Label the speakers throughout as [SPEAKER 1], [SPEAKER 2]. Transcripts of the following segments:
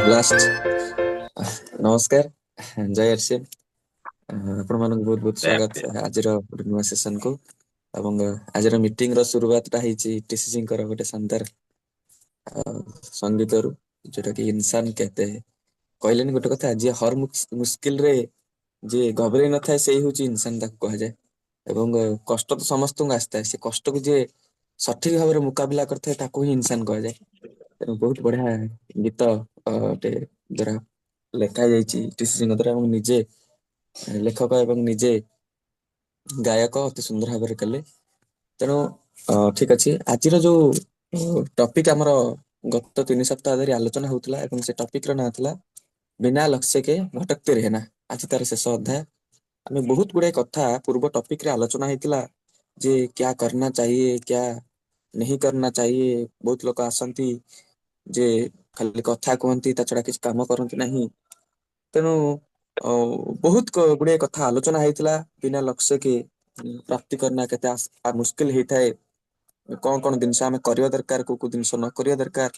[SPEAKER 1] Blast नमस्कार जय RC आपण मानक बहुत बहुत स्वागत आज नुआ सेशन को एवं आज मीटिंग रो शुरुआत टा हेची टीसीसी कर गोटे शानदार संगीत रु जोटा कि इंसान कहते हैं कहले गोटे कथा जे हर मुश्किल रे जे घबरे न थाए से होची इंसान ताको कह जाए एवं कष्ट तो समस्त को आस्ता है से कष्ट को जे सठिक भाव मुकाबला करते ताको ही इंसान कह जाए तेणु बहुत बढ़िया गीत द्वारा लेखा जाइए टीसीसी द्वारा निजे लेखक एवं निजे गायक अति सुंदर भाव कले तेणु ठीक अच्छे आज जो टॉपिक आमर गत 3 सप्ताह धरी आलोचना होता है से टॉपिक ना था बिना लक्ष्य के भटकते रहना आज तार शेष अध्याय आम बहुत गुड़ाए कथा पूर्व टॉपिक रे आलोचना होता जे क्या करना चाहिए क्या नहीं करना चाहिए बहुत लोग आसंती जे खाली कथा कहती छड़ा किसी काम करती नहीं तेणु बहुत गुड़े कथा आलोचना होता बिना लक्ष्य के प्राप्ति करना के मुश्किल होता है कौन कौन जिनस आम करवा दरकार को जिन न करवा दरकार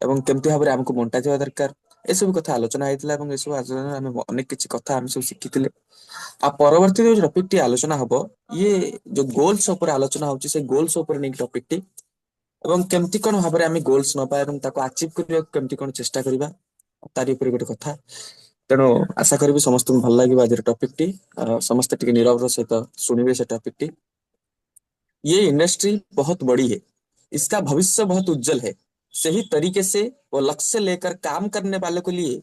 [SPEAKER 1] एवं केमती भाव में आमको बंटा जावा दरकार ए सब कथा आलोचना होता है सब आलोचना आम अनेक किसी कथा आम सब शिखी आ परवर्ती जो टॉपिक टी आलोचना हम ये जो गोल्स आलोचना होची से गोल्स नहीं टॉपिक टी एवं केमती कौन भाव में आम गोल्स न पाए आचिव करने केमती कौन चेष्टा करवा तारी ऊपर गोटे कथा तेणु आशा करी समस्त भल लगे आज टॉपिक टी समस्त टी नीरव सहित शुणवे से टॉपिक टी ये इंडस्ट्री बहुत बड़ी है इसका भविष्य बहुत उज्जवल है सही तरीके से वो लक्ष्य लेकर काम करने वाले के लिए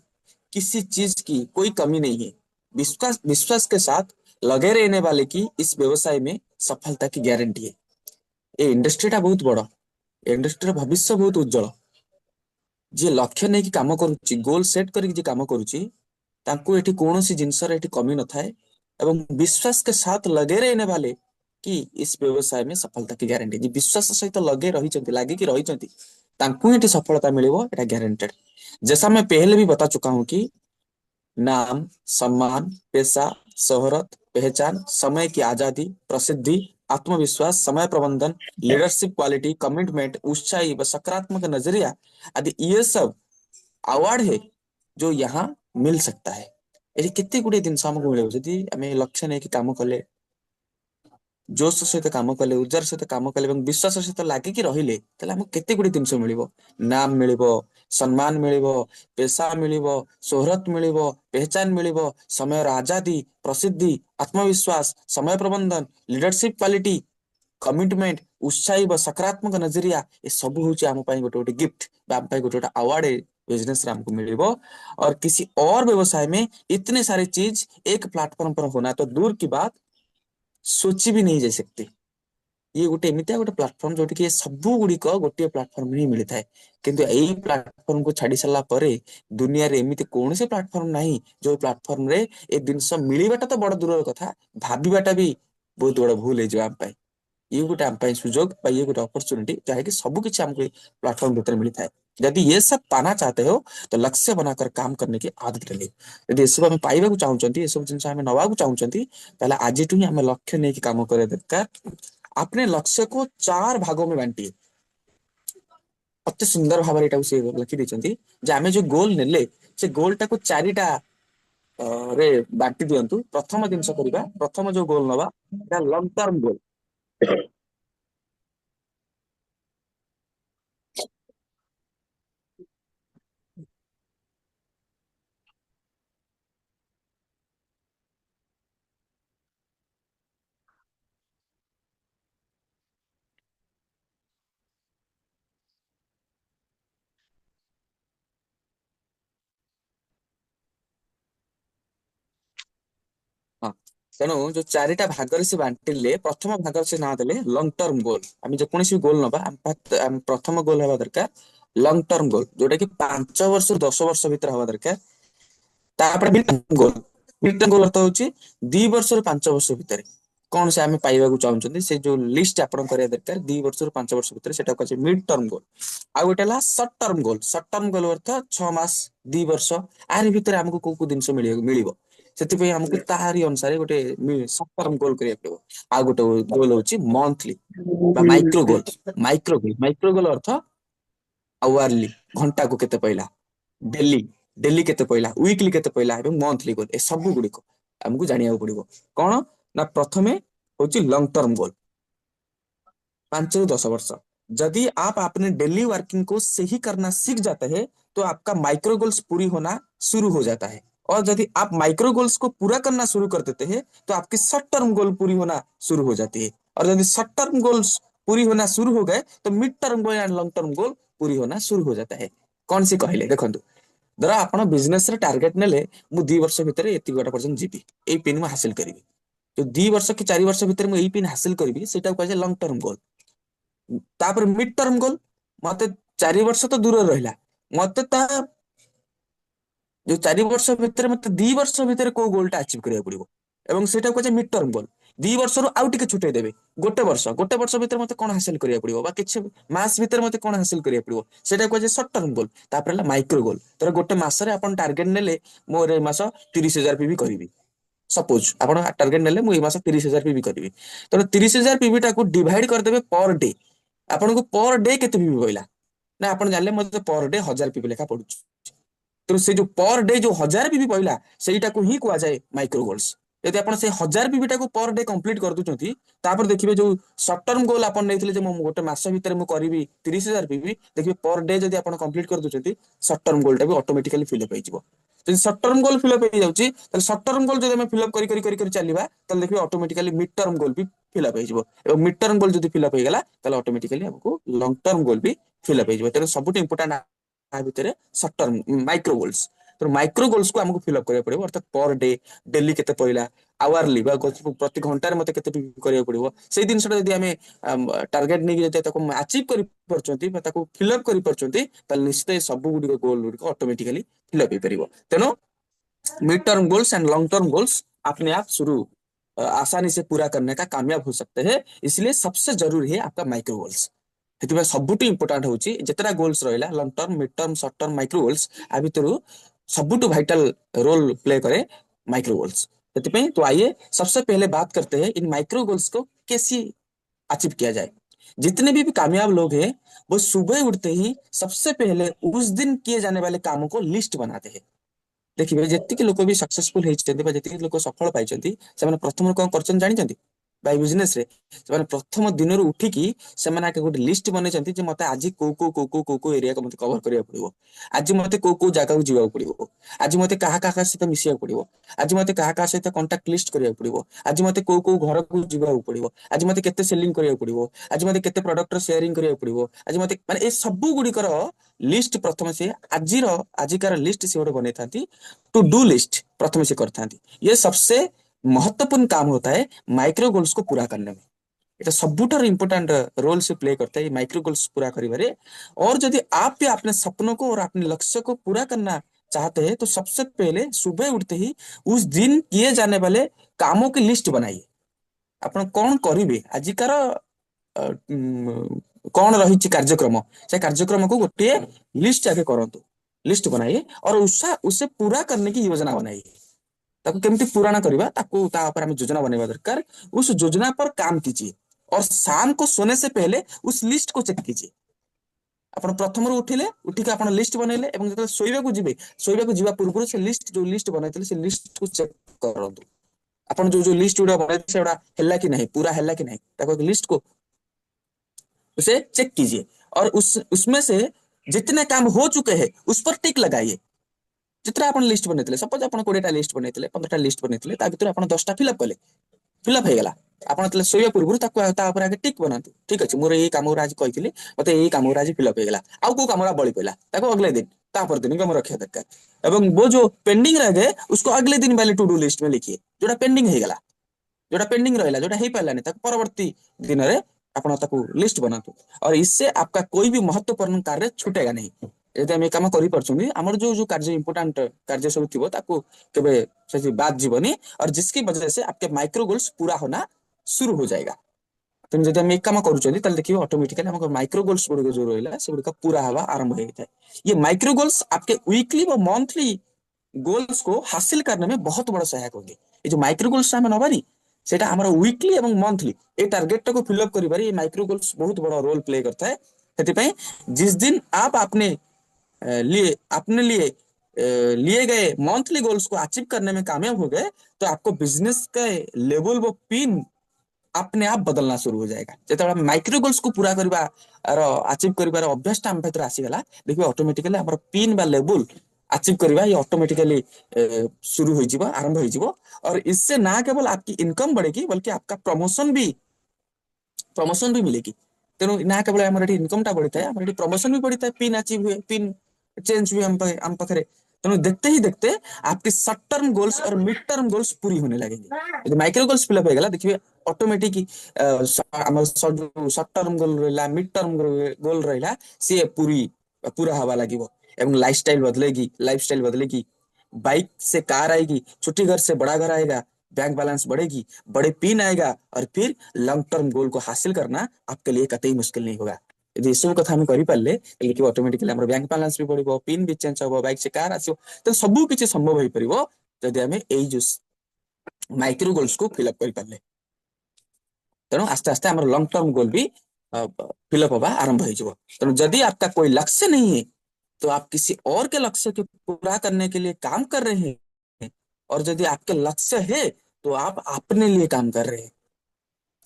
[SPEAKER 1] किसी चीज की कोई कमी नहीं है विश्वास विश्वास के साथ लगे रहने वाले की इस व्यवसाय में सफलता की गारंटी है ये इंडस्ट्री टा बहुत बड़ा इंडस्ट्री भविष्य बहुत उज्जवल जी लक्ष्य नहीं कि काम करुच्ची गोल सेट करके काम करुच्ची तांको एठी कौनसी जिनसर एठी कमी न थाए एवं विश्वास के साथ लगे रहने वाले कि इस व्यवसाय में सफलता की गारंटी जी विश्वास सहित लगे रही लगे कि रही तांको एठी सफलता मिलिबो एटा गारंटेड जैसा मैं पहले भी बता चुका हूं कि नाम सम्मान पेशा शोहरत पहचान समय की आजादी प्रसिद्धि आत्मविश्वास समय प्रबंधन लीडरशिप क्वालिटी कमिटमेंट उत्साही व सकारात्मक नजरिया आदि ये सब अवार्ड है जो यहाँ मिल सकता है ये कितने गुड़े जिन आमको मिले जदि आम लक्ष्य नहीं कि काम कले जोश सहित काम कले उजार सहित काम कले विश्वास सहित लगिकी रहिले केते गुड़ी जिन मिल नाम मिल सम्मान मिल पेशा मिल शोहरत मिल पहचान मिल समय आजादी प्रसिद्धि आत्मविश्वास समय प्रबंधन लीडरशिप क्वालिटी कमिटमेंट उत्साही व सकारात्मक नजरिया ये सब हूँ आम गोटे गोटे गिफ्ट गोटे गोटे अवार्ड बिजनेस हमको मिल और किसी और व्यवसाय में इतने सारे चीज एक प्लेटफॉर्म पर होना तो दूर की बात सोची भी नहीं जा सकती ये गोटे एमती गोटे प्लाटफर्म जो कि सब गुड़िक गोटे प्लाटफर्म ही मिलता है किंतु यही प्लाटफर्म को छाड़ी सारा पर दुनिया रे एमती कौन से प्लाटफर्म नहीं जो प्लाटफर्म रे ए जिनस मिलवाटा तो बड़ दूर कथा भावाटा भी बहुत बड़ भूल है ये गोटे आम सुजोग ये गोटे अपरचुनिटी जहाँकि सबकि हमको प्लेटफॉर्म भीतर मिलता है यदि ये सब पाना चाहते हो तो लक्ष्य बनाकर काम करने की आदत डालिए यदि ये सब आम पाइबा चाहते ये सब जिन नवा चाहते आज ही आम लक्ष्य नहीं काम करें दरकार अपने लक्ष्य को 4 भागों में बांटिए अति सुंदर भाव लिखी देते आम जो गोल ने से गोल टाक 4टा रे बांटी दिंतु प्रथम जिनस करवा प्रथम जो गोल नवा लंग टर्म गोल हाँ तेणु जो 4टा भाग से बांटिले प्रथम भाग से ना देले लंग टर्म गोल आम जेकोसी गोल नवा प्रथम गोल हवा दरकार लंग टर्म गोल जोटा कि 5 वर्ष 10 वर्ष भीतर हवा दरकार तापर गोल मिड टर्म गोल अर्थ होची 2 वर्ष 5 वर्ष भीतर कौन से आम पाइबा चाहते से जो लिस्ट आप दरकार 2 वर्ष 5 वर्ष भीतर से मिड टर्म गोल आ गोटे सर्ट टर्म गोल अर्थ 6 मास 2 वर्ष आर भीतर आमको को जिन मिल से आमको तारी अनुसार गोटे सर्ट टर्म गोल करिया पड़ो आ गोटे गोल होची मंथली माइक्रो गोल अर्थ आवारली घंटा को केते पैला डेली डेली केते पइला वीकली केते पइला एवं मंथली गोल ए सब गुडी को हमको जानिया पड़िबो कोन ना प्रथमे होची लॉन्ग टर्म गोल 5 से 10 वर्ष यदि आप अपने डेली वर्किंग को सही करना सीख जाते हैं तो आपका माइक्रो गोल्स पूरी होना शुरू हो जाता है और यदि आप माइक्रो गोल्स को पूरा करना शुरू कर देते हैं तो आपकी शॉर्ट टर्म गोल पूरी होना शुरू हो जाती है और यदि शॉर्ट टर्म गोल्स पूरी होना शुरू हो गए तो mid term goal and long term goal पूरी होना शुरू हो जाता है कौन सी कहले देखो धर आप बिजनेस टार्गेट नेले मु 2 वर्ष भितर एति गोटा पर्यंत जीवी ए पिन में हासिल करी जो 2 वर्ष कि 4 वर्ष भितर मुझे पिन हासिल करी सेटा कह लॉन्ग टर्म गोल तापर मिड टर्म गोल मते 4 वर्ष तो दूर रहिला मते ता जो 4 वर्ष भितर मते 2 वर्ष भितर को गोलटा अचीव करिया पड़िबो एवं सेटा कहे मिड टर्म गोल 2 वर्ष रु आउ टिके छुटे देबे गोटे वर्ष भितर मते कोन हासिल करिया पड़िबो बा किछ मास भितर मते कोन हासिल करिया पड़िबो सेटा कहे शॉर्ट टर्म गोल तापर ला माइक्रो गोल तर गोटे मास रे अपन टारगेट नेले मोर ए मास 30,000 पीवी करिवि सपोज आपण टारगेट नेले मु ए मास 30,000 पीवी करिवि तर 30,000 पीवी टा को डिवाइड कर देबे पर डे आपन को पर डे केते पीवी होइला ना आपण जानले मते पर डे 1000 पीवी लेखा पडुछ तो से जो पर डे जो 1000 पीवी पइला सेटा को ही कुआ जाए माइक्रो गोल्स यदि आपण से 1000 पीवी टा को पर डे कंप्लीट कर दुचंती तापर देखिबे जो शॉर्ट टर्म गोल आपण नेथिले जे गोटे मास भीतर मु करिवि 30,000 पीवी देखिबे पर डे जदि आपण कंप्लीट कर दुचंती शॉर्ट टर्म गोल टा भी ऑटोमेटिकली फिल अप होइजिवो जदि short term goal fill up हो जाउची त शॉर्ट टर्म गोल जदि हम फिल अप करी चलीबा त देखिबे ऑटोमेटिकली मिड टर्म गोल भी फिल अप होइजिवो एवं मिड टर्म गोल जदि फिल अप होइगला त ऑटोमेटिकली हमको लॉन्ग टर्म गोल भी फिल अप होइजिवो त सबुट इंपोर्टेंट आ भितर शॉर्ट टर्म माइक्रो गोल्स तो माइक्रो गोल्स को हमको फिलअप करने पड़े अर्थात पर डे डेली केते पइला आवरली प्रति घंटार मते केते करिया पड़िबो सेही दिन सटा जदि हमें टारगेट नै जते ताको अचीव करि परचंती ताको फिलअप करि परचंती त निश्चित सब गुडी गोल गुडी ऑटोमेटिकली फिलअप हो परिबो तेनो mid term goals and long term goals अपने आप शुरू आसानी से पूरा करने का कामयाब हो सकते हैं इसलिए सबसे जरूरी है आपका माइक्रो गोल्स ସେଥିପାଇଁ ସବୁଠୁ ଇମ୍ପୋର୍ଟାଣ୍ଟ ହଉଛି ଯେତେଟା ଗୋଲ୍ସ ରହିଲା long term mid term short term micro goals आ ଭିତରୁ सबुटू वाइटल रोल प्ले करे माइक्रो गोल्स ସେଥିପାଇଁ तो आइए सबसे पहले बात करते हैं इन माइक्रो गोल्स को कैसे अचीव किया जाए जितने भी कामयाब लोग हैं वो सुबह उठते ही सबसे पहले उस दिन किए जाने वाले कामों को लिस्ट बनाते हैं देखिए जेतिक लोक भी सक्सेसफुल होती जेतिक लोक सफल पाई प्रथम कौन कर जानी बाय बिजनेस रे से प्रथम दिन उठिकी से गोटे लिस्ट बनई मत आज को एरिया को मत कवर करिया पड़िबो आज मत को जगह को जीवा पड़िबो आज मत कहा सहित मिसिया पड़िबो आज मत कहा सहित कांटेक्ट लिस्ट करिया पड़िबो आज मत को घर को जीवा पड़िबो आज मत केते सेलिंग करिया पड़िबो आज मत केते प्रोडक्ट शेयरिंग करिया पड़िबो आज मत माने ए सब गुडिकर लिस्ट प्रथम से आजिकार लिस्ट से गोटे बनै थांती टू डू लिस्ट प्रथम से करथांती ये सबसे महत्वपूर्ण काम होता है माइक्रो गोल्स को पूरा करने में ये सबुठार इंपोर्टेंट रोल से प्ले करता है माइक्रो गोल्स पूरा करिबारे और यदि आप भी अपने सपनों को और अपने लक्ष्य को पूरा करना चाहते हैं तो सबसे पहले सुबह उठते ही उस दिन किए जाने वाले कामों की लिस्ट बनाइए आप कौन करेंगे आजिकार कौन रही कार्यक्रम से कार्यक्रम को गोटे लिस्ट आगे करंतु लिस्ट बनाइए और उसे पूरा करने की योजना बनाइए ताको केमती पुराना करबा ताको ता ऊपर हमें योजना बनावा दरकार उस योजना पर काम कीजिए और शाम को सोने से पहले उस लिस्ट को चेक कीजिए आपण प्रथम रो उठिले उठिक आपण लिस्ट बनैले एवं जते सोइबा को जीवा पूर्व से लिस्ट जो लिस्ट बनैतले से लिस्ट को चेक करंतु आपण जो लिस्ट उडा बनैते सेडा हैला कि नहीं पूरा हैला कि नहीं ताको लिस्ट को उसे चेक कीजिए और उसमें से जितने काम हो चुके हैं उस पर टिक लगाइए जितना आप लिस्ट बनते सपोज आप 20टा लिस्ट बनते 15टा लिस्ट बनते आप 10टा फिलअप कले फिलअप हो गला आपन शोया पूर्व आगे टिक बनातु ठीक अच्छे मोर ये काम आज कही मत ये काम आज फिलअप हो गला आउ को काम बड़ी पड़ा अगले दिन तापर दिन को रखा दरकार एवं वो जो पेंडिंग रह गए उसको अगले दिन वाले टू डू लिस्ट में लिखिए जोटा पेंडिंग हो गला जोटा पेंडिंग रहा जोटा हो पारानी परवर्ती दिन में आप लिस्ट बनातु और इससे आपका कोई भी महत्वपूर्ण कार्य छूटेगा नहीं यदि आम कम कर जो कार्य इंपोर्टेंट कार्य सब थी के बात जीवनी और जिसकी वजह से आपके माइक्रो गोल्स पूरा होना शुरू हो जाएगा तेणु जब आम एक कम कर देखिए ऑटोमेटिकली माइक्रो गोल्स गुड़ जो रहा से गुड़ पूरा हवा आरंभ होता है ये माइक्रो गोल्स आपके वीकली व मंथली गोल्स को हासिल करने में बहुत बड़ा सहायक होंगे ये जो माइक्रो गोल्स आम नबानी सेटा हमारा वीकली एवं मंथली ये टारगेट को फिलअप करिबारे ये माइक्रो गोल्स बहुत बड़ा रोल प्ले करता है जिस दिन आप अपने लिए लिए गए मंथली गोल्स को अचीव करने में कामयाब हो गए तो आपको बिजनेस के लेवल वो पिन अपने आप बदलना शुरू हो जाएगा जेते माइक्रो गोल्स को पूरा करबा अचीव करिबार अभ्यास टाइम भीतर आसीगला देखिए ऑटोमेटिकली हमर पिन बा लेवल अचीव करबा ये ऑटोमेटिकली शुरू हो जीवा आरंभ हो जीवो और इससे ना केवल आपकी इनकम बढ़ेगी बल्कि आपका प्रमोशन भी मिलेगी तेणु ना केवल आम इनकम टा बढ़ी है प्रमोशन भी बढ़ी है पिन अचीव हुए पिन चेंज हुए आम पाखे तेणु देखते ही देखते आपकी शॉर्ट टर्म गोल्स और मिड टर्म गोल्स पूरी होने लगेंगे यदि माइक्रो गोल्स फिलअप हो गला देखिए ऑटोमेटिक शॉर्ट टर्म गोल रहा मिड टर्म गोल रहा सी पूरी पूरा हवा लगे एवं लाइफस्टाइल बदलेगी बाइक से कार आएगी छोटी घर से बड़ा घर आएगा बैंक बैलेंस बढ़ेगी बड़े पिन आएगा और फिर लॉन्ग टर्म गोल को हासिल करना आपके लिए कतई मुश्किल नहीं होगा यदि सब कथा हम करें लेकिन ऑटोमेटिकली हम बैंक बैलेंस भी बढ़ो पिन भी चेंज हम बाइक से कार आसो तो सब किसी संभव हो पार जदि आम जो माइक्रो गोल्स को फिलअप करें तेणु आस्ते आस्ते हमारे लॉन्ग टर्म गोल भी फिलअप होगा आरंभ हो तेणु यदि आपका कोई लक्ष्य नहीं है तो आप किसी और के लक्ष्य को पूरा करने के लिए काम कर रहे हैं और यदि आपके लक्ष्य है तो आप अपने लिए काम कर रहे हैं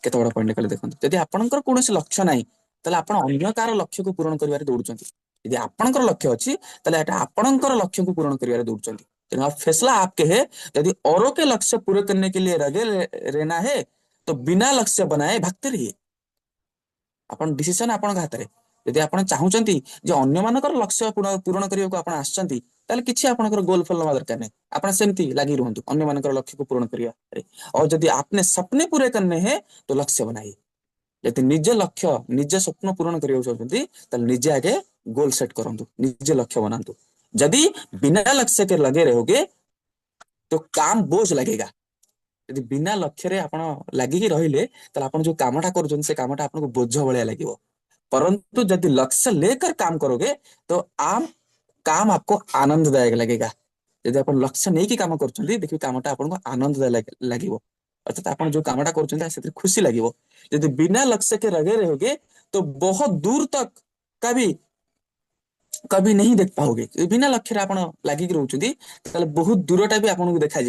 [SPEAKER 1] केते बड़ पॉइंट कले देखो यदि आपनकर कोनोसी लक्ष्य नाही तले आपण अन्य कार लक्ष्य को पूर्ण करिवारे दौड़ुचंती यदि आपनकर लक्ष्य अछि तले एटा आपनकर लक्ष्य को पूर्ण करिवारे दौड़ुचंती तेणु आप फैसला आपके है यदि औरों के लक्ष्य पूरे करने के लिए लगे रहना है तो बिना लक्ष्य बनाए भागते रहिए आपण डिसीजन आपण हाथ रे यदि आपण चाहूचंती जे अन्य मानकर लक्ष्य पूर्ण करिया को आपण आछंती ताले किछि आपनकर गोल फॉलो नवा दरकार नै आपण सेमती लागि रहंतु अन्य मानकर लक्ष्य को पूर्ण करिया रे और यदि आपने सपने पूरे करने हैं तो लक्ष्य बनाइए यदि निज लक्ष्य निज स्वप्न पूर्ण करिया चाहते ताले निजे आगे गोल सेट करंतु निज लक्ष्य बनांतु यदि बिना लक्ष्य के लगे रहोगे तो काम बोझ लगेगा यदि बिना लक्ष्य रे आपण लागिकी रहिले ताले आपण जो कामटा करूछन से कामटा आपनको बोझ भलिया लागिवो परंतु यदि लक्ष्य लेकर काम करोगे तो आम काम आपको आनंददायक लगेगा यदि आप लक्ष्य नहीं कि काम करछंती देखि कामटा आपनको आनंददायक लागिवो अर्थात आप जो कामटा करछंती से खुशी लागिवो यदि बिना लक्ष्य के लगे रहोगे तो बहुत दूर तक कभी कभी नहीं देख पाओगे बिना लक्ष्य आप लगिक रोचंती बहुत दूरटा भी आपको देखा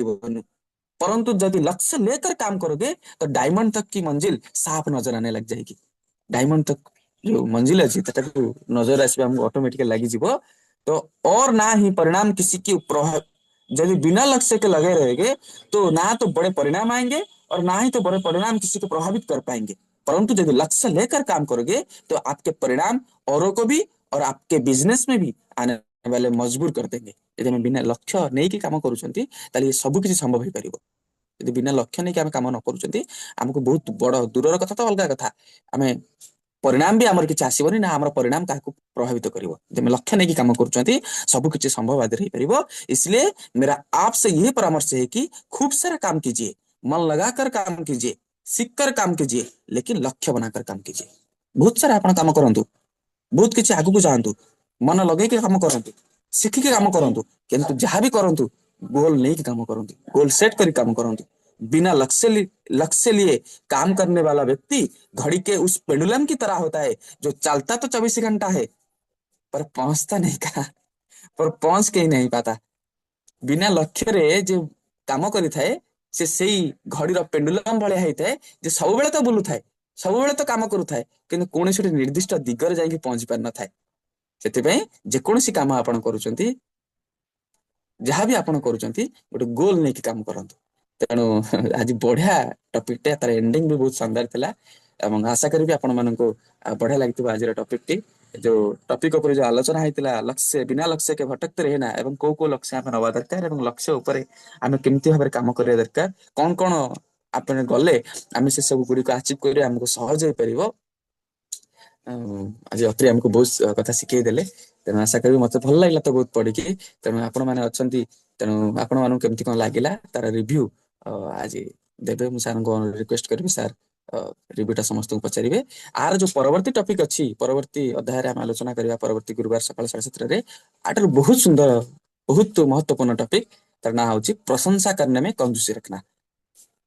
[SPEAKER 1] परंतु यदि लक्ष्य लेकर काम करोगे तो डायमंड तक की मंजिल साफ नजर आने लग जाएगी डायमंड तक जो मंजिल अच्छी नजर आसवा हमको ऑटोमेटिकली लगी तो और ना ही परिणाम किसी की यदि बिना लक्ष्य के लगे रहेंगे तो ना तो बड़े परिणाम आएंगे और ना ही तो बड़े परिणाम किसी को प्रभावित कर पाएंगे परंतु यदि लक्ष्य लेकर काम करोगे तो आपके परिणाम औरों को भी और आपके बिजनेस में भी आने वाले मजबूर कर देंगे यदि हम बिना लक्ष्य नहीं कि काम करूछंती ताले सब किसी संभव हो पारिबो यदि बिना लक्ष्य नहीं कि हम काम न करूछंती हमको बहुत बड़ दूरर कथा तो अलग कथा आमे परिणाम भी आमर किसी आसबनी ना आम परिणाम क्या प्रभावित कर लक्ष्य नहीं कि काम कर सब किसी संभव आदि हो इसलिए मेरा आपसे यही परामर्श है कि खूब सारा काम कीजिए मन लगाकर काम कीजिए सीख कर काम कीजिए लेकिन लक्ष्य बनाकर काम कीजिए बहुत सारा आप काम करूँ बहुत किसी आगू जातु मन लगे काम करूँ शिखिक काम करूँ किंतु जहाँ भी करूँ गोल नहीं कि काम करूँ गोल सेट कर काम करूँ बिना लक्ष्य लिए काम करने वाला व्यक्ति घड़ी के उस पेंडुलम की तरह होता है जो चलता तो 24 घंटा है पर पहुंचता नहीं कहा पर पहुंच के ही नहीं पाता बिना लक्ष्य रे जो काम करी थाए से सही घड़ी पेंडुलम भाया होता है जो सब बेले तो बुलू थाए सब बेले तो काम करू थाए किंतु कौन निर्दिष्ट दिगरे जाके पहुंची पार न थाए से जेकोसी काम आपण करुँच जहाँ भी आपण करुँच गोटे गोल नहीं कि काम करंतु तेणु आज बढ़िया टपिक तार एंडिंग भी बहुत शानदार थिला एवं आशा करी आपण माननको बढ़िया लगी आज टपिक टी जो टपिक ऊपर जो आलोचना होता लक्ष्य बिना लक्ष्य के भटकते रहना एवं को लक्ष्य आम नवा दरकार एवं लक्ष्य उपर आम केमती भाव काम करिया दरकार कौन कौन आपने गले आम से सब गुड़ी को अचीव कर आमको सहज हो पार आज अत्रि आमको बहुत कथा शिखई देले तेणु आशा करी मत भल लगे तो बहुत पढ़ी तेणु आपण मैंने अच्छा तेणु आपण मानक केमती कौन लगे तार रिव्यू आज देवे मुझे सार को रिक्वेस्ट करी सार रिव्यूटा समस्त पचारे आर जो परवर्ती टपिक अच्छी परवर्ती अध्याय आम आलोचना करवा परवर्ती गुरुवार सकाल 7:30 आटर बहुत सुंदर बहुत महत्वपूर्ण टपिक तार ना हूँ प्रशंसा करने में कंजूसी रखना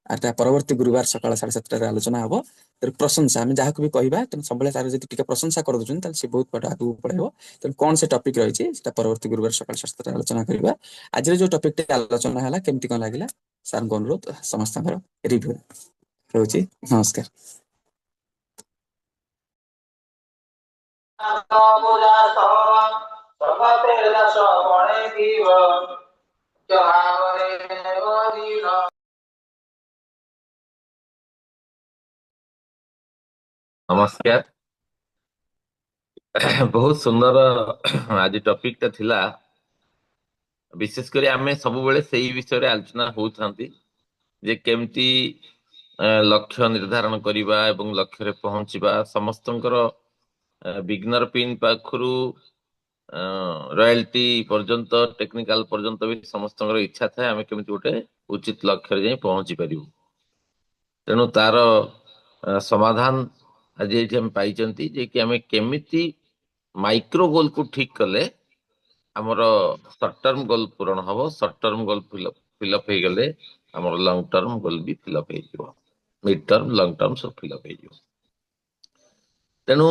[SPEAKER 1] आर ता परवर्ती गुरुवार सकाळ 7:30 रे आलोचना हबो। तर प्रशंसा आम जहाँ भी कहवा तेनाली सब तार जी टे प्रशंसा कर दूसरी सी बहुत बड़ा आगे पढ़ेब। तेनाली कौन से टपिक रही है परवर्ती गुरुवार सकाळ 7:30 आलोचना करवा। आज जो टपिक आलोचना है केमती कौन लगे सार को अनुरोध समस्त रिव्यू रोची। नमस्कार।
[SPEAKER 2] नमस्कार। बहुत सुंदर आज टॉपिक टा थिला। विशेष करी आमे सब बेले सेही विषय रे आलोचना होउथांती जे केमती लक्ष्य निर्धारण करिबा एवं लक्ष्य रे पहुंचीबा समस्तंकर बिगनर पिन पाखरु रॉयल्टी पर्यंत टेक्निकल पर्यंत भी समस्तंकर इच्छा थाए आमे केमती गोटे उचित लक्ष्य रे जाई पहुंची परिबु। तेणु तार समाधान आज ये हम पाइचंती जे कि आमे केमिति माइक्रो गोल को ठीक कले आमर सर्ट टर्म गोल पूरण हम। सर्ट टर्म गोल फिलअप हो गले आमर लॉन्ग टर्म गोल भी फिलअप हो मिड टर्म लॉन्ग टर्म सब फिलअप हो। तेणु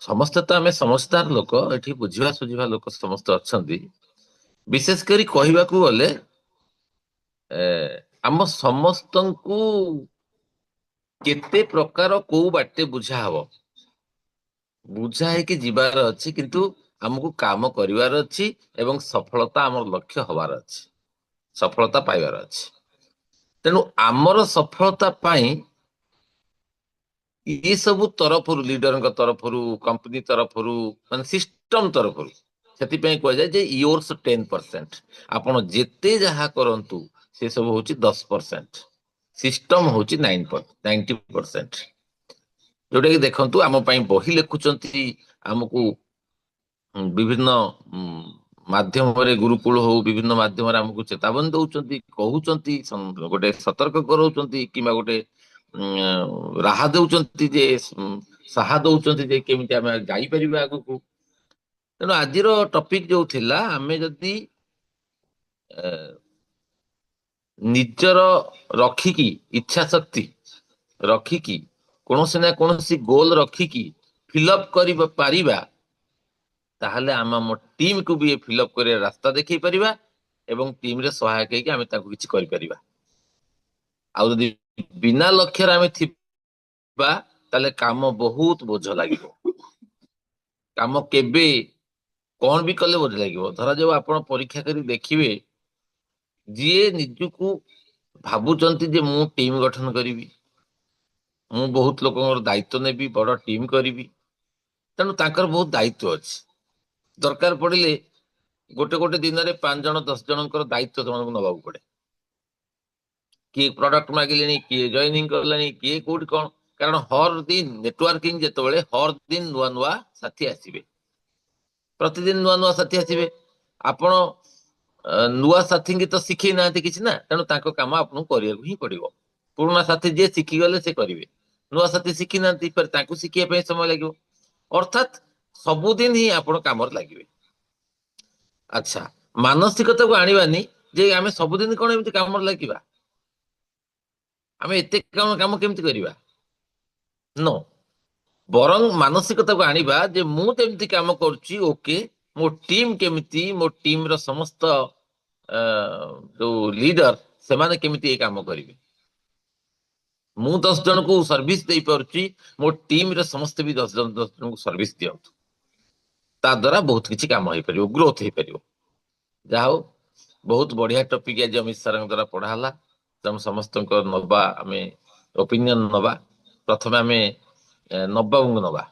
[SPEAKER 2] समस्ते तो आम समझदार लोक एठी बुझा सुझा लोक समस्त अच्छा। विशेष करी कहवा गले आम समस्त को केते प्रकार को बाटे बुझा हब बुझा है कि जीवार अच्छी किंतु हमको काम करिवार अच्छी एवं सफलता आमर लक्ष्य हबार अच्छी सफलता पाइबार अच्छी। तेणु आमर सफलता पाई ये सब तरफ लीडर तरफ कंपनी तरफ मान सिस्टम तरफ से कह जाए जे योर्स 10% आपण जेते जहा करंतु से सब हूँ 10% सिस्टम हूँ 90%। जोटा कि देखंतु आम बही लिखुचंती आमको विभिन्न माध्यम गुरुकुल हो विभिन्न माध्यम आमको चेतावनी दौरान कहते गोटे सतर्क कराउछंती किंबा गोटे राहा दौरान जे साहा दौरान जे केमिति आमे जाई परिबा आगु को। तेणु आज टॉपिक जो थिला आमे जदि निजर रखिकी इच्छा शक्ति रखिकी कौन ना कौन गोल रखिकी फिलअप कर पारिबा ताहले आम टीम को भी फिलअप कर रास्ता देखई परिबा एवं टीम रे सहायक है कि आमे ताको किछि करि परिबा। आ जदि बिना लक्ष्य रे आमे थिबा ताले काम बहुत बोझ लागिबो। काम केबे कौन भी कले बोझ लागिबो। धरा जो आपण परीक्षा करी देखिबे जीए निजुकू भाबुचंती जे मु टीम गठन करिवि मु बहुत लोकर दायित्व नेबी बड़ टीम करिवि तेणु ताकर बहुत दायित्व अछि। दरकार पड़िले गोटे गोटे दिन में 5 जन 10 जनकर दायित्व से नवा पड़े। किए प्रोडक्ट मागिले किए जॉइनिंग करले किए कौट कौन कारण हर दिन नेटवर्किंग जिते हर दिन नुआ नुआ साथी आसवे प्रतिदिन नुआ नुआ साथी आसवे आपण नुआ साथी की तो शिखई ना कि ना तेणु काम आपको करने ही पड़ो। पुराना साथी जी शिखीगले से करेंगे नुआ साथी शिखी ना शिखा समय लगे अर्थात सबुदिन ही आप कम लगे। अच्छा मानसिकता को आनिबानी जे आम सबुदिन कौन एमती कम लगे आम एत काम केमती करवा नो बरं मानसिकता को आनिबा जे मु तेमती काम करुच्ची ओके मो टीम केमिति मो टीम रो समस्त जो लीडर से माने केमिति ए काम करिवे मु 10 जन को सर्विस दे पारुची मो टीम रे समस्त भी 10 जन को सर्विस दियंतु ता द्वारा बहुत किछि काम होई परियो ग्रोथ होई परियो। जाओ बहुत बढ़िया टॉपिक आज अमित सर द्वारा पढ़ाला हम समस्त नवा आम ओपिनियन नवा। प्रथम आम नवबाबू नवा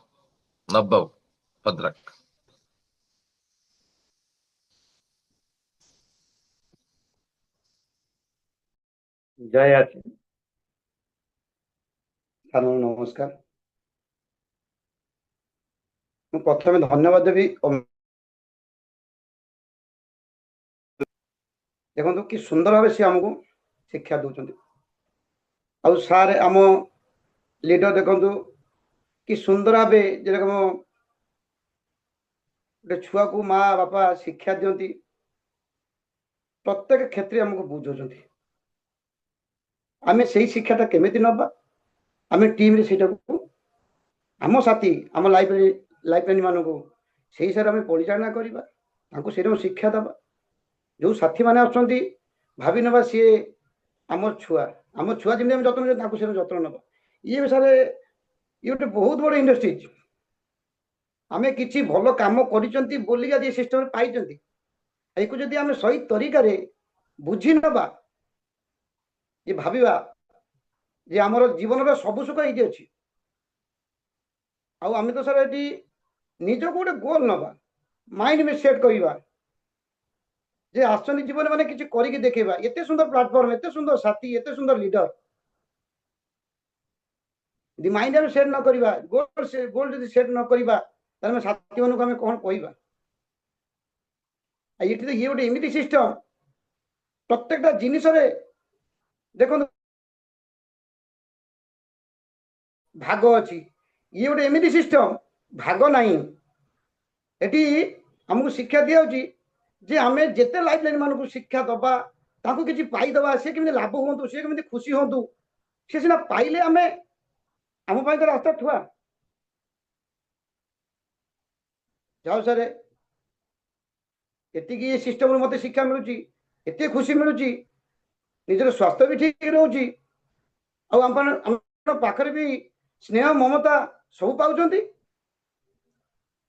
[SPEAKER 2] नवबाबू भद्रक।
[SPEAKER 3] जय आची सानू नमस्कार। ମୁଁ ପ୍ରଥମେ ଧନ୍ୟବାଦ ଦେବି। ଦେଖନ୍ତୁ କି ସୁନ୍ଦର ଭାବେ ସେ ଆମକୁ ଶିକ୍ଷା ଦଉଛନ୍ତି ଆଉ ସାର୍ ଆମ ଲିଡର ଦେଖନ୍ତୁ କି ସୁନ୍ଦର ଭାବେ ଯେରକମ ଗୋଟେ ଛୁଆକୁ ମା ବାପା ଶିକ୍ଷା ଦିଅନ୍ତି ପ୍ରତ୍ୟେକ କ୍ଷେତ୍ରରେ ଆମକୁ ବୁଝାଉଛନ୍ତି। आमे सेही शिक्षाटा केमिति नबा आमे टीम रे सेटाको आम साथी आम लाइब्रेरी मानक से हिसाब से परिचालना करवा से शिक्षा दबा जो साथी मैंने अच्छा भावी ना सी आम छुआ जमी जत्न से जत्न ना ये विषय ये गोटे बहुत बड़ इंडस्ट्री आम कि भल कम कर सिस्टम पाई जदि आम सही तरीका बुझी नवा ये भाविबा जे आमर जीवन सब सुख ये अच्छी आम तो सर ये निज को गोटे गोल नवा माइंड में सेट करवा जे आसनी जीवन मैंने किसी करके देखा एत सुंदर प्लाटफर्म एत सुंदर साथी एत सुंदर लीडर यदि माइंड में सेट न करवा गोल जब सेट न करवा साथी मानक आम कौन कहवा ये गोटे एमती सिस्टम प्रत्येकटा जिनिस देखो भाग अच्छी ये गोटे एमती सिस्टम भाग नहीं एटी हमको शिक्षा दिया जे आम जिते लाइफ लाइन मानक शिक्षा दबा ताकू किसी पाईदबा सी केमी लाभ हूँ सी केमी खुशी हूँ सी सीना पाइले आम आम तो रास्ता ठुआ जाओ सर एति सिस्टम मत शिक्षा मिलूँ एत खुशी मिलूँ निजर स्वास्थ्य भी ठीक रोचे पाखे भी स्नेह ममता सब पाँच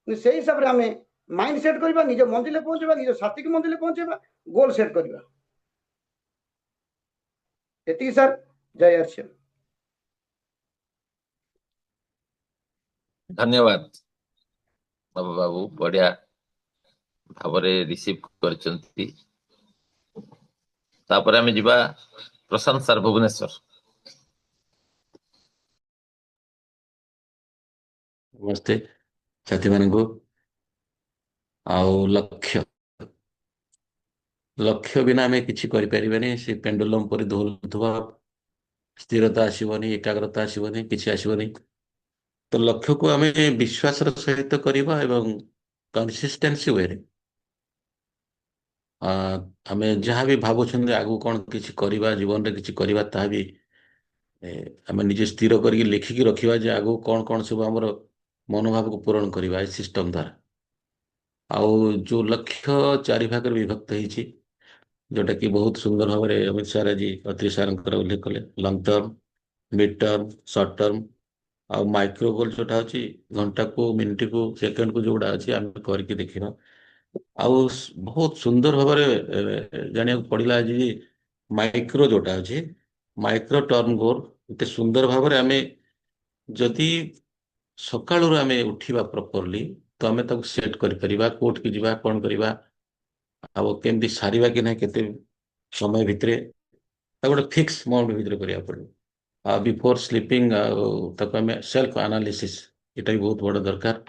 [SPEAKER 3] से हिसाब से आम माइंड सेट करवा निज मंजिल पहुंचा निज साथी को मंजिल पहुंचेगा गोल सेट करवा एति सर जय आर्य
[SPEAKER 2] धन्यवाद बाबा बाबू बढ़िया भावरे रिसीव करचंती तापर आमे जिबा प्रशांत सर भुवनेश्वर
[SPEAKER 4] नमस्ते साथी मानू लक्ष्य लक्ष्य बिना आम कि से पेंडुलम पर दोलुवा स्थिरता आसबनी एकाग्रता आसबनी कि आसबनी तो लक्ष्य को आम विश्वास सहित करवा कंसिस्टेंसी वे आम जहाँ भी भावुँ आगू कौन किसी करवा जीवन में किसी करवा ता भी आम निजे स्थिर करके लिखिकी रखा जे आगू कौन कौन सब आम मनोभाव को पूरण करवा सिस्टम द्वारा आउ जो लक्ष्य चारि भाग विभक्त होती जोटा कि बहुत सुंदर भाव में अमित सार आज अत्रि सार उल्लेख कले long term mid term short term आ माइक्रो गोल जोटा अच्छी घंटा को मिनिट को सेकेंड को जोड़ा अच्छी आम करके देखा आउ बहुत सुंदर भाव में जाना पड़ा आज माइक्रो जोटा अच्छी माइक्रो टर्म गोल एत सुंदर भाव में आम जदि सकाळु आम उठा प्रॉपरली तो आम सेट कर कोर्ट की जीवा कौन करवा केमती सारिबा कि ना केते समय भितरे गोटे फिक्स माउंट भितर करिया पड़े बिफोर स्लीपिंग आम सेल्फ एनालिसिस यहाँ भी बहुत बड़ा दरकार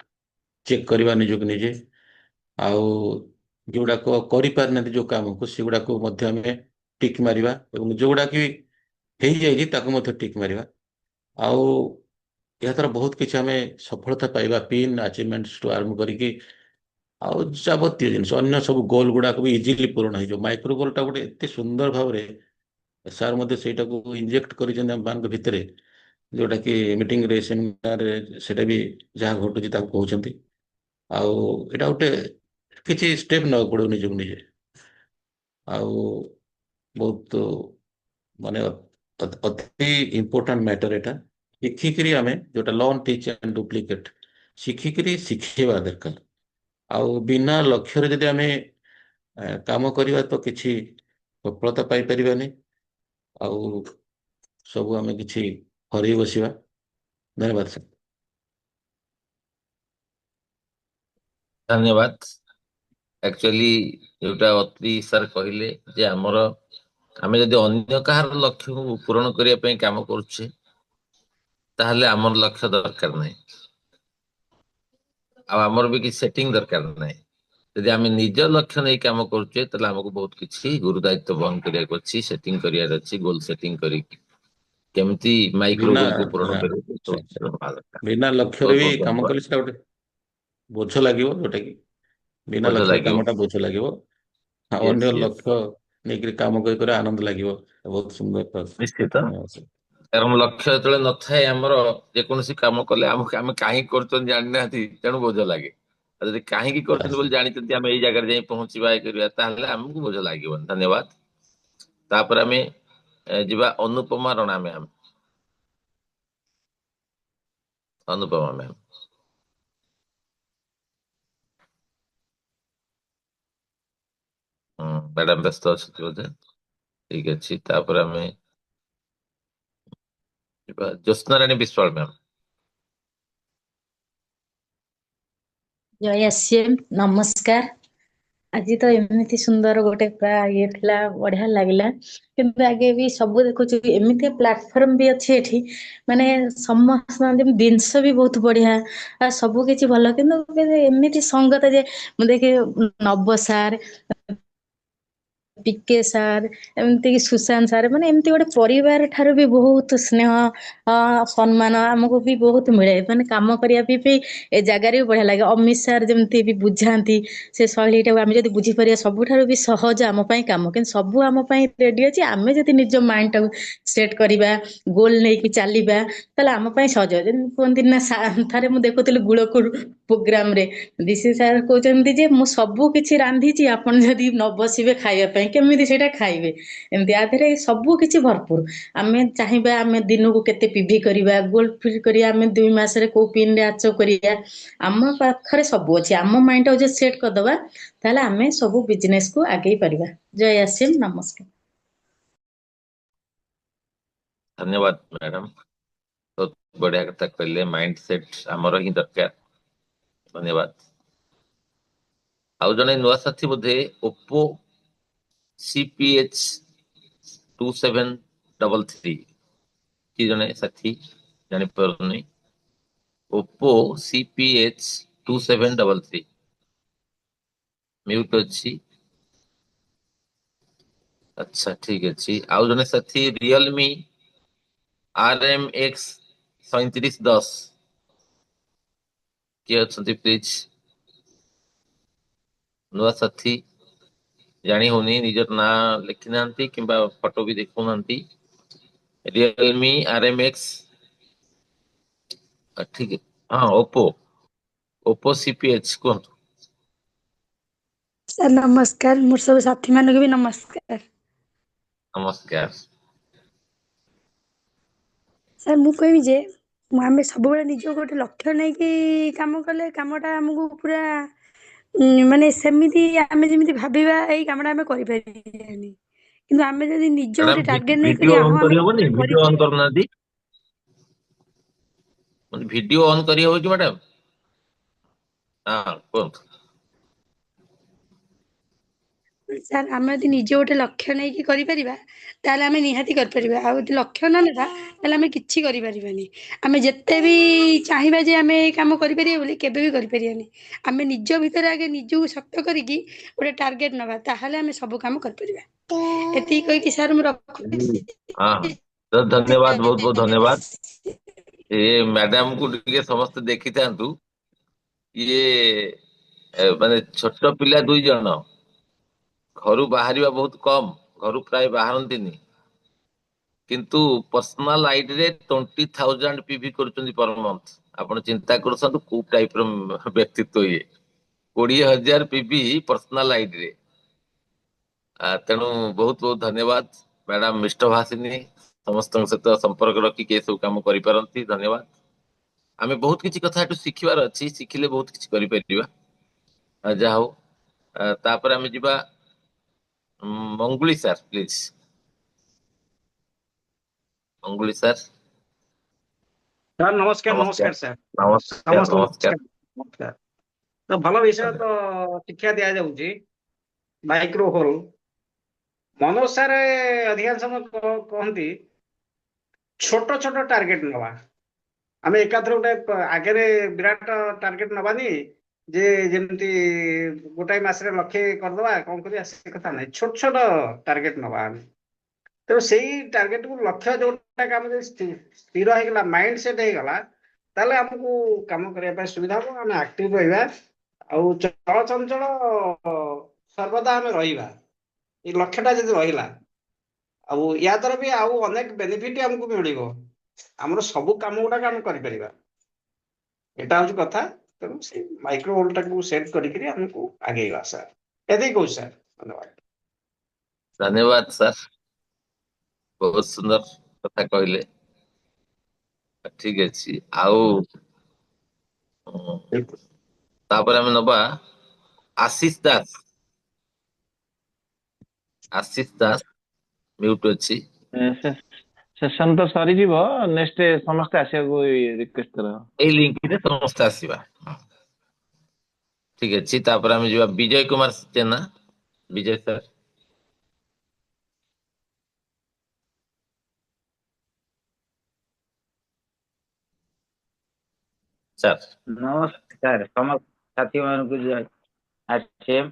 [SPEAKER 4] चेक करवा निजक निजे आउ जोड़ाक कर जो काम को से गुड़ाक टिक मारिबा एवं जो गुड़ा की हो जाए टिक मारिबा आउ या द्वारा बहुत किसी आम सफलता पाइबा पिन अचिवमेंट्स टू आरंभ करके आउ जबतीय जिन अन्य सब गोल गुड़ाक भी इजिली पूरण हो माइक्रो गोलटा गोटे एत सुंदर भाव में सार मध्य से इंजेक्ट कर भितर जोटा कि मीटिंग रे सेमिनार सेटा भी जहाँ घटुची कहते आउ एटा गोटे किसी स्टेप ना पड़ो निजक निजे आउ बहुत माने अति इम्पोर्टाट मैटर एटा शिखिकी आम जोटा लर्न टीच एंड डुप्लिकेट शिखिकी शिखेवा दरकार आउ बिना लक्ष्य जदि आम काम करवा तो किसी सफलता पाई परिबानी आउ सब आम कि हर बसवा धन्यवाद सर
[SPEAKER 2] धन्यवाद एक्चुअली जोटा अत्रि सर कहले जे हमर आमे जदि अन्य कहार लक्ष्य को पूरण करिया पई काम करूछे ताहले हमर लक्ष्य दरकार नहीं आमर भी किसी सेटिंग दरकार नहीं यदि आम निज लक्ष्य नहीं काम करुचे ताहले हमको बहुत किसी गुरु दायित्व वहन करिया अछि सेटिंग करिया अछि गोल सेटिंग करी केमती माइक्रो
[SPEAKER 4] बिना
[SPEAKER 2] गोल को पूरण
[SPEAKER 4] हाँ,
[SPEAKER 2] करिया
[SPEAKER 4] अच्छा, अच्छा।
[SPEAKER 2] दरकार
[SPEAKER 4] बिना लक्ष्य
[SPEAKER 2] बहुत
[SPEAKER 4] भी
[SPEAKER 2] बहुत
[SPEAKER 4] काम
[SPEAKER 2] धन्यवाद
[SPEAKER 4] कले गोटे बोझ लगे जोटा कि बिना
[SPEAKER 2] बोझ
[SPEAKER 4] लक्ष्य
[SPEAKER 2] लागियो
[SPEAKER 4] कामटा बोझ लगे
[SPEAKER 2] यस
[SPEAKER 4] अन्य
[SPEAKER 2] यस
[SPEAKER 4] लक्ष्य ନେଇକିରି କାମ କରି କରି ଆନନ୍ଦ ଲାଗିବ। ବହୁତ ସୁନ୍ଦର
[SPEAKER 2] ନିଶ୍ଚିତ।
[SPEAKER 4] ସେ-
[SPEAKER 2] କାରଣ ଲକ୍ଷ୍ୟ ଯେତେବେଳେ ନଥାଏ ଆମର, ଯେକୌଣସି କାମ କଲେ ଆମକୁ ଆମେ କାହିଁକି କରୁଛନ୍ତି ଜାଣିନାହାନ୍ତି, ତେଣୁ ବୋଝ ଲାଗେ। ଆଉ ଯଦି କାହିଁକି କରୁଛନ୍ତି
[SPEAKER 4] ବାସ୍।
[SPEAKER 2] ବୋଲି ଜାଣିଛନ୍ତି ଆମେ ଏଇ ଜାଗାରେ ଯାଇ ପହଞ୍ଚିବା, ଇଏ କରିବା, ତାହେଲେ ଆମକୁ ବୋଝ ଲାଗିବନି। ଧନ୍ୟବାଦ। ତାପରେ ଆମେ ଯିବା Anupama Rana ma'am. Anupama ma'am. Madam ବ୍ୟସ୍ତ ଅଛନ୍ତି ବୋଧେ? ଠିକ ଅଛି। ତାପରେ ଆମେ ଯିବା ଜ୍ୟୋତ୍ସ୍ନାରାଣୀ ବିଶ୍ୱାଳ ମ୍ୟାମ୍।
[SPEAKER 5] ଜୟ ଆସିଏମ୍, ନମସ୍କାର। ଆଜି ତ ଏମିତି ସୁନ୍ଦର ଗୋଟେ ପୁରା ଇଏ ଥିଲା, ବଢିଆ ଲାଗିଲା। କିନ୍ତୁ ଆଗେ ବି ସବୁ ଦେଖୁଛୁ ଏମିତି ପ୍ଲାଟଫର୍ମ ବି ଅଛି ଏଠି, ମାନେ ସମସ୍ତ ଜିନିଷ ବି ବହୁତ ବଢିଆ, ସବୁ କିଛି ଭଲ। କିନ୍ତୁ ଏମିତି ସଙ୍ଗତ ଯେ ମୁଁ ଦେଖେ ନବ ସାର୍, ପିକେ ସାର୍, ଏମିତିକି ସୁଶାନ୍ତ ସାର୍, ମାନେ ଏମିତି ଗୋଟେ ପରିବାର ଠାରୁ ବି ବହୁତ ସ୍ନେହ ସମ୍ମାନ ଆମକୁ ବି ବହୁତ ମିଳେ। ମାନେ କାମ କରିବା ବି ଏ ଜାଗାରେ ବି ବଢିଆ ଲାଗେ। ଅମିତ ସାର୍ ଯେମିତି ବି ବୁଝାନ୍ତି, ସେ ଶୈଳୀଟାକୁ ଆମେ ଯଦି ବୁଝିପାରିବା, ସବୁଠାରୁ ବି ସହଜ ଆମ ପାଇଁ କାମ। କିନ୍ତୁ ସବୁ ଆମ ପାଇଁ ରେଡି ଅଛି, ଆମେ ଯଦି ନିଜ ମାଇଣ୍ଡ ଟାକୁ ସେଟ୍ କରିବା, ଗୋଲ ନେଇକି ଚାଲିବା, ତାହେଲେ ଆମ ପାଇଁ ସହଜ। ଯେମିତି କୁହନ୍ତି ନା, ଥରେ ମୁଁ ଦେଖୁଥିଲି ଗୁଳକୁର ପ୍ରୋଗ୍ରାମରେ ଡିସି ସାର୍ କହୁଛନ୍ତି ଯେ ମୁଁ ସବୁ କିଛି ରାନ୍ଧିଛି, ଆପଣ ଯଦି ନ ବସିବେ ଖାଇବା ପାଇଁ କେମିତି ସେଇଟା ଖାଇବେ। ଏମିତି ଆ ଦେହରେ ସବୁ କିଛି ଭରପୁର। ଆମେ ଚାହିଁବା ଆମେ ଦିନକୁ କେତେ ପିଭି କରିବା, ଗୋଲ୍ଡ ଫିଲ୍ କରିବା, ଆମେ 2 ମାସରେ କୋଉ ପିନ୍ ରେ ଆଚ କରିବା, ଆମ ପାଖରେ ସବୁ ଅଛି। ଆମ ମାଇଣ୍ଡ ଟାକୁ ଯଦି ସେଟ୍ କରିଦବା, ତାହେଲେ ଆମେ ସବୁ ବିଜନେସ କୁ ଆଗେଇ ପାରିବା। ଜୟ ଆସିମ୍, ନମସ୍କାର।
[SPEAKER 2] ଧନ୍ୟବାଦ ମ୍ୟାଡାମ, ବହୁତ ବଢିଆ କଥା କହିଲେ। ମାଇଣ୍ଡ ସେଟ୍ ଆମର ହିଁ ଦରକାର। ଧନ୍ୟବାଦ। ଆଉ ଜଣେ ନୂଆ ସାଥୀ ବୋଧେ ଓପୋ CPH 2733, କି ଜଣେ ସାଥୀ ଜାଣିପାରୁନି। ଓପୋ CPH 2733 म्यूट ଅଛି। ଆଚ୍ଛା, ଠିକ ଅଛି। ଆଉ ଜଣେ ସାଥୀ ରିଅଲମି RMX 3710, କିଏ ଅଛନ୍ତି ପ୍ଲିଜ? ନୂଆ ସାଥୀ ଜାଣି ହଉନି, ନିଜର ନାଁ ଲେଖି ନାହାନ୍ତି କିମ୍ବା ଫଟୋ ବି ଦେଖୁନାହାନ୍ତି। ରିଅଲମି RMX, ଠିକ, ହଁ, ଓପୋ CPH କୁହନ୍ତୁ।
[SPEAKER 6] ସାର୍ ନମସ୍କାର, ମୋର ସବୁ ସାଥୀ ମାନଙ୍କୁ ବି ନମସ୍କାର।
[SPEAKER 2] ନମସ୍କାର।
[SPEAKER 6] ସାର୍ ମୁଁ କହିବି ଯେ ଆମେ ସବୁବେଳେ ନିଜକୁ ଗୋଟେ ଲକ୍ଷ୍ୟ ନେଇକି କାମ କଲେ କାମଟା ଆମକୁ ପୁରା ମାନେ ସେମିତି ଆମେ ଯେମିତି ଭାବିବା ଏଇ କାମଟା ଆମେ କରିପାରିବାନି। କିନ୍ତୁ ଆମେ ଯଦି ନିଜ ଗୋଟେ
[SPEAKER 2] ମ୍ୟାଡାମ
[SPEAKER 6] ଟାର୍ଗେଟ ନେଇ
[SPEAKER 2] ଭିଡିଓ
[SPEAKER 6] କରିବା,
[SPEAKER 2] ଅନ୍
[SPEAKER 6] ହଁ ଆମେ
[SPEAKER 2] କରିହବନି? ଭିଡିଓ
[SPEAKER 6] କରିପାରିବା।
[SPEAKER 2] ଅନ୍ କରୁନାହାନ୍ତି। ଭିଡିଓ ଅନ୍ କରିହବ କି ମ୍ୟାଡାମ? ହଁ, କୁହନ୍ତୁ।
[SPEAKER 6] ସାର୍ ଆମେ ଯଦି ନିଜେ ଗୋଟେ ଲକ୍ଷ୍ୟ ନେଇକି କରିପାରିବା, ତାହେଲେ ଆମେ ନିହାତି କରିପାରିବା। ଆଉ ଯଦି ଲକ୍ଷ୍ୟ ନ ନେବା, ତାହେଲେ ଆମେ କିଛି କରିପାରିବାନି। ଆମେ ଯେତେ ବି ଚାହିଁବା ଯେ ଆମେ ଏଇ କାମ କରିପାରିବା ବୋଲି, କେବେ ବି କରିପାରିବାନି। ଆମେ ନିଜ ଭିତରେ ଆଗେ ନିଜକୁ ଶକ୍ତ କରିକି ଗୋଟେ ଟାର୍ଗେଟ ନେବା, ତାହେଲେ ଆମେ ସବୁ କାମ କରିପାରିବା। ଏତିକି କହିକି ସାର୍ ମୁଁ ରଖୁଛି।
[SPEAKER 2] ହଁ, ହଁ, ଧନ୍ୟବାଦ, ବହୁତ ବହୁତ ଧନ୍ୟବାଦ। ଏ ମ୍ୟାଡାମ କୁ ଟିକେ ସମସ୍ତେ ଦେଖିଥାନ୍ତୁ, ଇଏ ମାନେ ଛୋଟ ପିଲା 2 ଜଣ, ଘରୁ ବାହାରିବା ବହୁତ କମ, ଘରୁ ପ୍ରାୟ ବାହାରନ୍ତିନି, କିନ୍ତୁ ପର୍ସନାଲ ଆଇଡିରେ 20,000 ପିଭି କରୁଛନ୍ତି ପର ମନ୍ଥ। ଆପଣ ଚିନ୍ତା କରୁଛନ୍ତି କୋଉ ଟାଇପ ର ବ୍ୟକ୍ତିତ୍ବ ଇଏ। 20,000 ପିଭି ପର୍ସନାଲ ଆଇଡିରେ। ତେଣୁ ବହୁତ ବହୁତ ଧନ୍ୟବାଦ ମ୍ୟାଡାମ ମିଷ୍ଟଭାଷିନୀ, ସମସ୍ତଙ୍କ ସହିତ ସମ୍ପର୍କ ରଖିକି ଏସବୁ କାମ କରିପାରନ୍ତି। ଧନ୍ୟବାଦ। ଆମେ ବହୁତ କିଛି କଥା ଏଠୁ ଶିଖିବାର ଅଛି, ଶିଖିଲେ ବହୁତ କିଛି କରିପାରିବା। ଯାହା ହଉ। ତାପରେ ଆମେ ଯିବା Manguli sir, please. Manguli sir.
[SPEAKER 7] Sir ନମସ୍କାର,
[SPEAKER 2] ନମସ୍କାର।
[SPEAKER 7] ନମସ୍କାର ସାର୍।
[SPEAKER 2] ନମସ୍କାର,
[SPEAKER 7] ସମସ୍ତଙ୍କୁ
[SPEAKER 2] ନମସ୍କାର।
[SPEAKER 7] ନମସ୍କାର, ନମସ୍କାର। ତ ଭଲ ବିଷୟ ତ ଶିକ୍ଷା ଦିଆଯାଉଛି, ମାଇକ୍ରୋ ହୋଲ। ମନୋଜ ସାର୍ ଅଧିକାଂଶ ସମୟ କହନ୍ତି ଛୋଟ ଛୋଟ ଟାର୍ଗେଟ ନେବା। ଆମେ ଏକାଥରେ ଗୋଟେ ଆଗରେ ବିରାଟ ଟାର୍ଗେଟ ନବାନି ଯେ ଯେମିତି ଗୋଟାଏ ମାସରେ ଲକ୍ଷେ କରିଦବା, କଣ କରିବା, ସେ କଥା ନାହିଁ। ଛୋଟ ଛୋଟ ଟାର୍ଗେଟ ନବା ଆମେ। ତେଣୁ ସେଇ ଟାର୍ଗେଟକୁ ଲକ୍ଷ୍ୟ ଯୋଉଟା କାମ ସ୍ଥିର ହେଇଗଲା, ମାଇଣ୍ଡ ସେଟ୍ ହେଇଗଲା, ତାହେଲେ ଆମକୁ କାମ କରିବା ପାଇଁ ସୁବିଧା ହବ। ଆମେ ଆକ୍ଟିଭ ରହିବା, ଆଉ ଚଳଚଞ୍ଚଳ ସର୍ବଦା ଆମେ ରହିବା। ये लक्ष्यटा जदि रहिला ଆଉ ୟା ଦ୍ୱାରା ବି ଆଉ ଅନେକ ବେନିଫିଟ ଆମକୁ ମିଳିବ। ଆମର ସବୁ କାମ ଗୁଡାକ ଆମେ କରିପାରିବା। ଏଟା ହଉଛି କଥା। ତେଣୁ ସେ ମାଇକ୍ରୋ ଗୋଲଟାକୁ ସେଟ୍ କରିକିରି ଆମକୁ ଆଗେଇବା ସାର୍। ଏତିକି କହୁଛି ସାର୍। ଧନ୍ୟବାଦ।
[SPEAKER 2] ଧନ୍ୟବାଦ ସାର୍, ବହୁତ ସୁନ୍ଦର କଥା କହିଲେ। ଠିକ ଅଛି, ଆଉ ତାପରେ ଆମେ ନବା ଆଶିଷ ଦାସ। ଆଶିଷ ଦାସ ମ୍ୟୁଟ ଅଛି।
[SPEAKER 8] ସେସନ ତ ସରିଯିବ, ନେକ୍ସଟ ସମସ୍ତେ ଆସିବାକୁ ରିକ୍ୱେଷ୍ଟ କରାହବ।
[SPEAKER 2] ଏଇ ଲିଙ୍କରେ ସମସ୍ତେ ଆସିବା। ଠିକ ଅଛି, ତାପରେ ଆମେ ଯିବା ବିଜୟ କୁମାର ଜେନା। ବିଜୟ ସାର୍। ସାର୍
[SPEAKER 9] ନମସ୍କାର ସମସ୍ତ ସାଥୀ ମାନଙ୍କୁ ଜୟ ଆର୍ସିଏମ୍।